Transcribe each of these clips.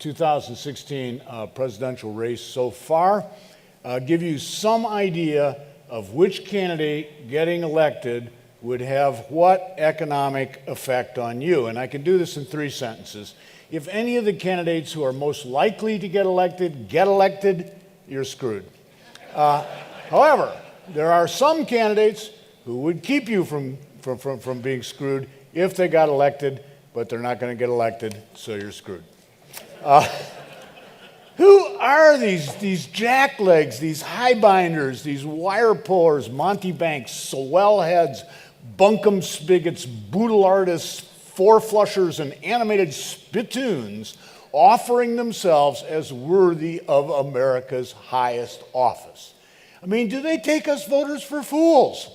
2016 presidential race so far, give you some idea of which candidate getting elected would have what economic effect on you. And I can do this in 3 sentences. If any of the candidates who are most likely to get elected, you're screwed. However, there are some candidates who would keep you from being screwed if they got elected, but they're not going to get elected, so you're screwed. Who are these jacklegs, these highbinders, these wire pullers, Monty Banks, swell heads, bunkum spigots, boodle artists, four-flushers, and animated spittoons offering themselves as worthy of America's highest office? I mean, do they take us voters for fools?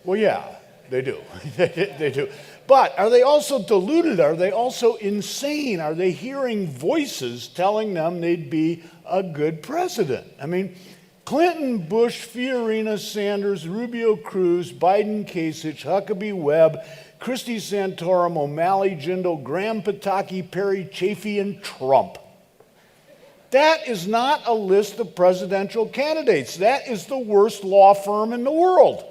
Well, yeah, they do. They do. But are they also deluded? Are they also insane? Are they hearing voices telling them they'd be a good president? I mean, Clinton, Bush, Fiorina, Sanders, Rubio, Cruz, Biden, Kasich, Huckabee, Webb, Christie Santorum, O'Malley, Jindal, Graham, Pataki, Perry, Chafee, and Trump. That is not a list of presidential candidates. That is the worst law firm in the world.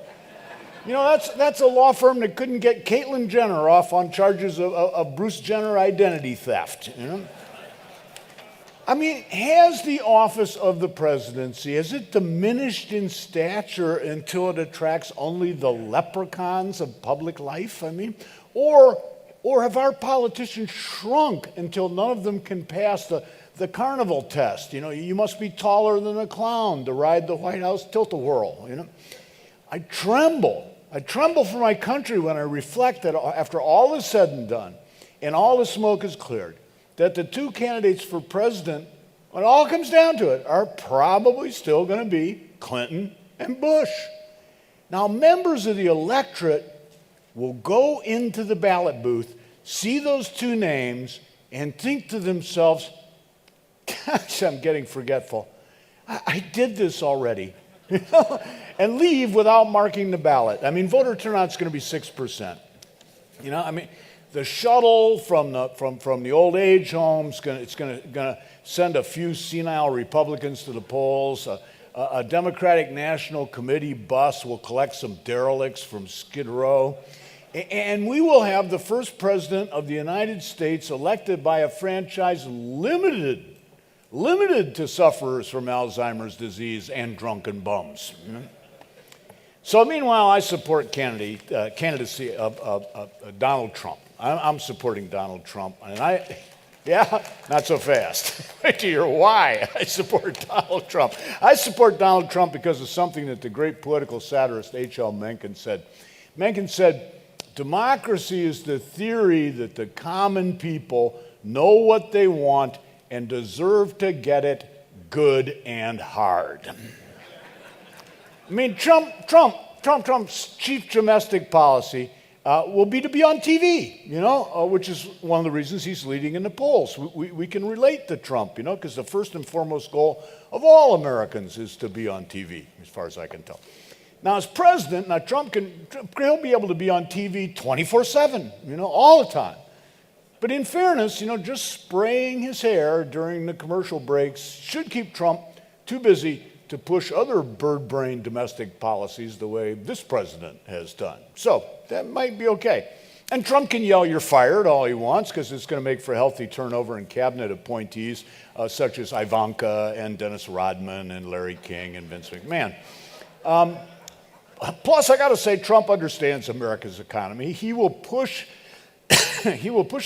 You know, that's a law firm that couldn't get Caitlyn Jenner off on charges of Bruce Jenner identity theft, you know? I mean, has the office of the presidency, has it diminished in stature until it attracts only the leprechauns of public life? I mean, or have our politicians shrunk until none of them can pass the carnival test? You know, you must be taller than a clown to ride the White House tilt-a-whirl, you know? I tremble for my country when I reflect that after all is said and done and all the smoke is cleared, that the 2 candidates for president, when it all comes down to it, are probably still going to be Clinton and Bush. Now, members of the electorate will go into the ballot booth, see those 2 names, and think to themselves, gosh, I'm getting forgetful. I did this already. And leave without marking the ballot. I mean, voter turnout's going to be 6%. You know, I mean, the shuttle from the old age homes, it's going to send a few senile Republicans to the polls. A Democratic National Committee bus will collect some derelicts from Skid Row. And we will have the first president of the United States elected by a franchise limited to sufferers from Alzheimer's disease and drunken bums. You know? So meanwhile, I support candidacy of Donald Trump. I'm supporting Donald Trump. And not so fast. Wait till you hear why I support Donald Trump. I support Donald Trump because of something that the great political satirist H.L. Mencken said. Mencken said, democracy is the theory that the common people know what they want and deserve to get it good and hard. I mean, Trump's chief domestic policy will be to be on TV, you know, which is one of the reasons he's leading in the polls. We can relate to Trump, you know, because the first and foremost goal of all Americans is to be on TV, as far as I can tell. Now, as president, he'll be able to be on TV 24/7, you know, all the time. But in fairness, you know, just spraying his hair during the commercial breaks should keep Trump too busy to push other bird-brained domestic policies the way this president has done. So that might be okay. And Trump can yell, "You're fired," all he wants, because it's going to make for healthy turnover in cabinet appointees such as Ivanka and Dennis Rodman and Larry King and Vince McMahon. Plus, I got to say, Trump understands America's economy. He will push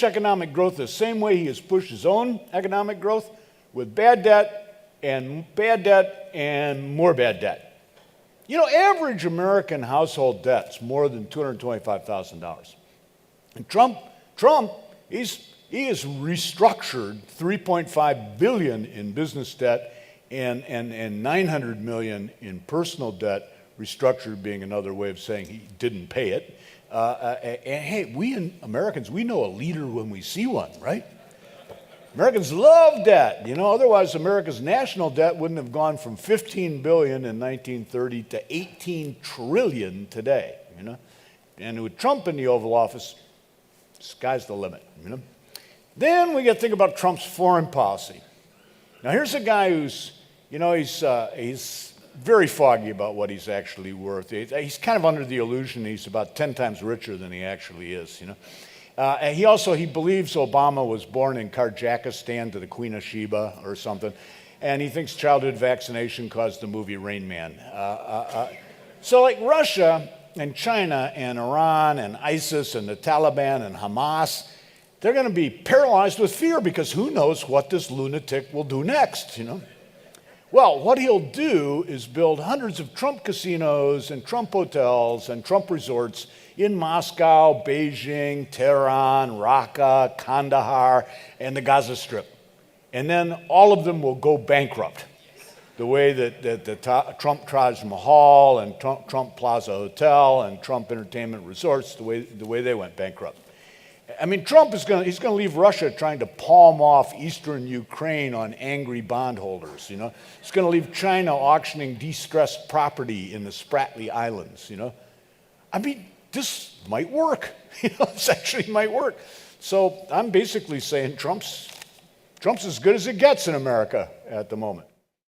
economic growth the same way he has pushed his own economic growth, with bad debt and more bad debt. You know, average American household debt's more than $225,000. And Trump, he has restructured $3.5 billion in business debt and $900 million in personal debt, restructured being another way of saying he didn't pay it. And hey, we Americans, we know a leader when we see one, right? Americans love debt. You know, otherwise America's national debt wouldn't have gone from $15 billion in 1930 to $18 trillion today, you know? And with Trump in the Oval Office, sky's the limit, you know? Then we got to think about Trump's foreign policy. Now, here's a guy who's, he's very foggy about what he's actually worth. He's kind of under the illusion he's about 10 times richer than he actually is. And he believes Obama was born in Kazakhstan to the Queen of Sheba or something, and he thinks childhood vaccination caused the movie Rain Man. So like Russia and China and Iran and ISIS and the Taliban and Hamas, they're going to be paralyzed with fear because who knows what this lunatic will do next. Well, what he'll do is build hundreds of Trump casinos and Trump hotels and Trump resorts in Moscow, Beijing, Tehran, Raqqa, Kandahar, and the Gaza Strip. And then all of them will go bankrupt, the way that the Trump Taj Mahal and Trump Plaza Hotel and Trump Entertainment Resorts, the way they went bankrupt. I mean, Trump he's going to leave Russia trying to palm off eastern Ukraine on angry bondholders. He's going to leave China auctioning distressed property in the Spratly Islands. I mean, this might work. This actually might work. So I'm basically saying Trump's as good as it gets in America at the moment.